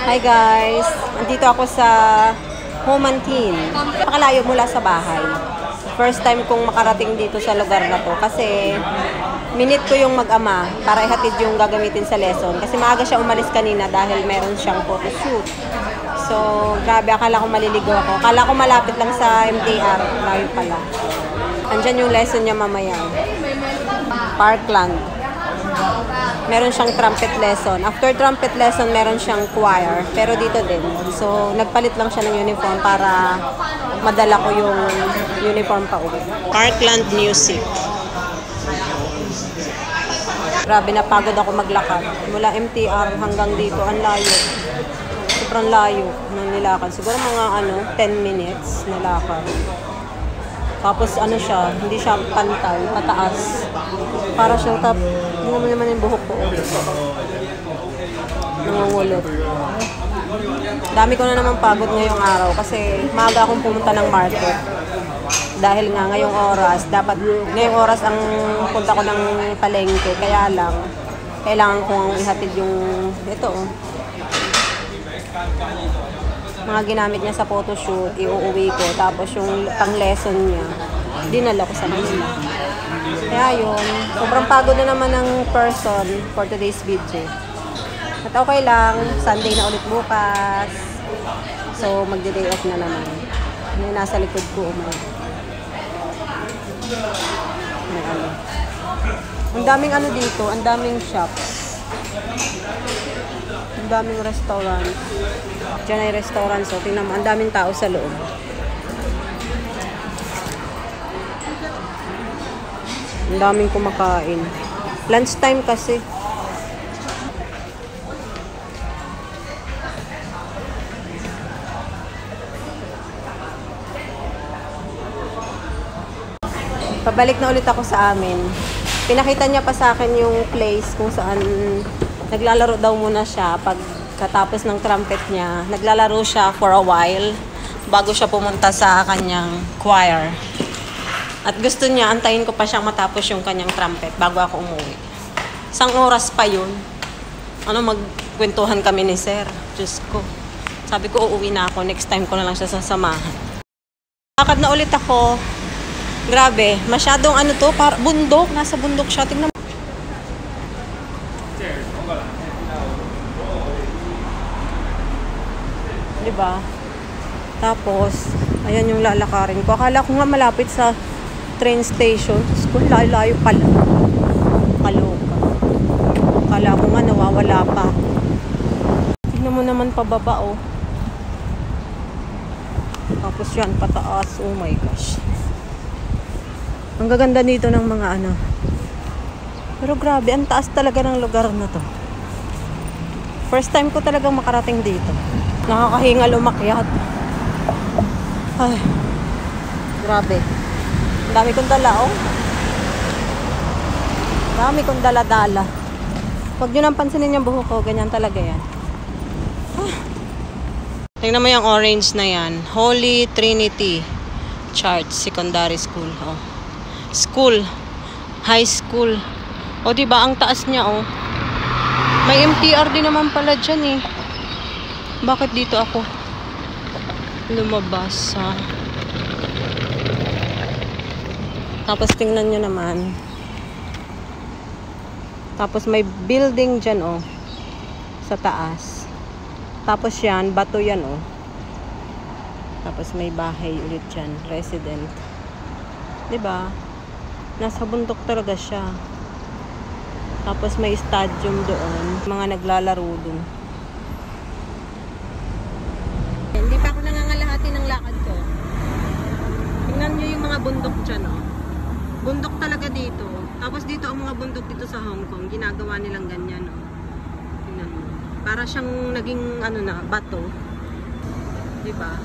Hi guys! Andito ako sa Homantin. Napakalayo mula sa bahay. First time kong makarating dito sa lugar na to kasi minute ko yung mag-ama para ihatid yung gagamitin sa lesson. Kasi maaga siya umalis kanina dahil meron siyang photoshoot. So, grabe, akala ko maliligaw ako. Akala ko malapit lang sa MTR. Layo pala. Andyan yung lesson niya mamaya. Parkland. Meron siyang trumpet lesson. After trumpet lesson, meron siyang choir. Pero dito din. So, nagpalit lang siya ng uniform para madala ko yung uniform pa uwi. Parkland Music. Grabe, napagod ako maglakad. Mula MTR hanggang dito, ang layo. Sobrang layo ng nilakad. Siguro mga 10 minutes na lakad. Tapos siya, hindi siya pantay, pataas. Para siyang hindi naman yung buhok ko. Nangungulot. Dami ko na naman pagod ngayong araw kasi maaga akong pumunta ng market. Dahil nga ngayong oras ang punta ko ng palengke. Kaya lang, kailangan kong ihatid yung mga ginamit niya sa photoshoot, iuuwi ko. Tapos yung pang-lesson niya, dinala ko sa kanila. Kaya yun, sobrang pagod na naman ng person for today's video. At okay lang, Sunday na ulit bukas. So, magde-day off na naman. Yung nasa likod ko, ang daming dito, ang daming shops. Ang daming restaurant. Diyan ay restaurant. So, tingnan mo, ang daming tao sa loob. Ang daming kumakain. Lunch time kasi. Pabalik na ulit ako sa amin. Pinakita niya pa sa akin yung place kung saan naglalaro daw muna siya pagkatapos ng trumpet niya. Naglalaro siya for a while bago siya pumunta sa kanyang choir. At gusto niya, antayin ko pa siyang matapos yung kanyang trumpet bago ako umuwi. Isang oras pa yun. Magkwentuhan kami ni Sir. Diyos ko. Sabi ko, uuwi na ako. Next time ko na lang siya sasamahan. Lakad na ulit ako. Grabe. Masyadong bundok. Nasa bundok siya. Tingnan mo. Diba? Tapos, ayan yung lalakarin ko. Akala ko nga malapit sa train station. School, layo pala. Kaloka. Akala ko nga nawawala pa. Tingnan mo naman pababa, oh. Tapos yan, pataas. Oh my gosh. Ang gaganda dito ng mga Pero grabe, ang taas talaga ng lugar na to. First time ko talagang makarating dito. Nakakahingal umakyat. Ay, grabe. Ang dami kong dala, oh. Dami kong dala-dala. Huwag nyo nang pansinin yung buhok ko. Ganyan talaga yan. Tingnan mo yung orange na yan. Holy Trinity Church Secondary School. Oh. School. High school. O, diba? Ang taas niya, oh. May MTR din naman pala dyan, eh. Bakit dito ako lumabas, ha? Tapos tingnan nyo naman. Tapos may building dyan, oh. Sa taas. Tapos yan, bato yan, oh. Tapos may bahay ulit dyan. Resident. Diba? Nasa bundok talaga siya. Tapos may stadium doon. Mga naglalaro doon. Hindi pa ako nangangalahati ng lakad ko. Tingnan nyo yung mga bundok dyan, oh. Bundok talaga dito. Tapos dito ang mga bundok dito sa Hong Kong. Ginagawa nilang ganyan, oh. Tingnan mo. Para siyang naging, bato. Diba?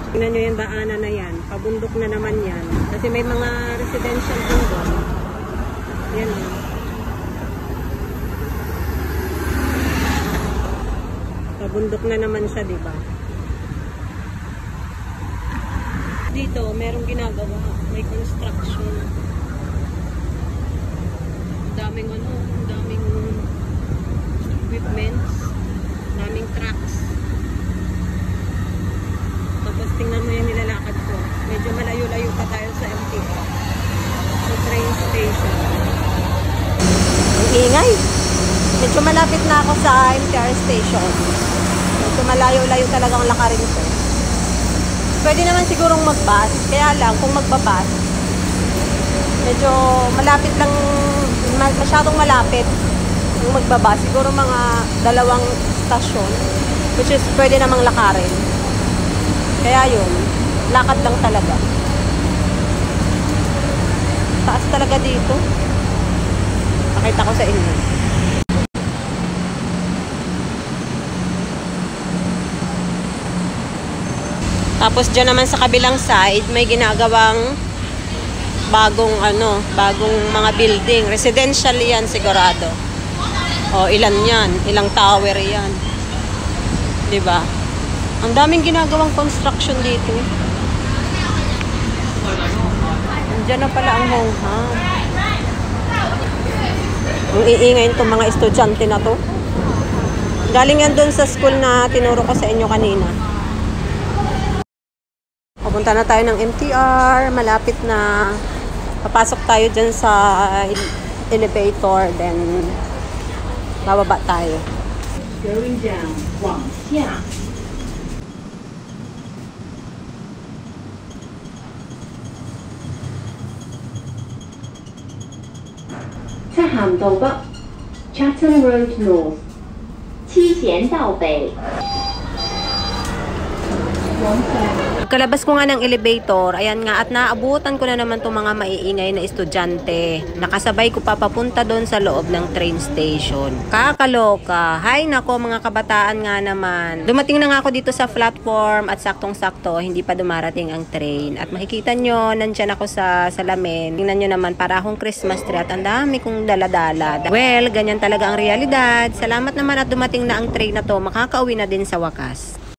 Tingnan nyo yung daanan na yan. Pabundok na naman yan. Kasi may mga residential doon. Yan, oh. Pabundok na naman siya, diba? Dito, merong ginagawa. May construction. Daming maingay. Medyo malapit na ako sa MTR station. Medyo malayo-layo talagang lakarin ko. Pwede naman sigurong mag-bus. Kaya lang, kung magbabas, medyo malapit lang, masyadong malapit yung magbabas. Siguro mga 2 stasyon, which is pwede namang lakarin. Kaya yun, lakad lang talaga. Taas talaga dito. Pakita ko sa inyo. Tapos dyan naman sa kabilang side, may ginagawang bagong mga building. Residential yan sigurado. O ilan yan? Ilang tower yan. 'Di ba? Ang daming ginagawang construction dito. Diyan na pala ang Honghang. Ang iingay itong mga estudyante na to. Galing yan doon sa school na tinuro ko sa inyo kanina. Pupunta na tayo ng MTR. Malapit na. Papasok tayo dyan sa elevator. Then, bababa tayo. Going down, 往下。出行道北 ，Chatham Road North， 七贤道北。 Kalabas ko nga ng elevator, ayan nga, at naabutan ko na naman itong mga maiingay na estudyante. Nakasabay ko papunta doon sa loob ng train station. Kakaloka. Hay nako mga kabataan nga naman. Dumating na nga ako dito sa platform at saktong-sakto, hindi pa dumarating ang train. At makikita nyo, nandyan ako sa salamin. Tingnan nyo naman, para akong Christmas tree at ang dami kong daladala. Well, ganyan talaga ang realidad. Salamat naman at dumating na ang train na to. Makakauwi na din sa wakas.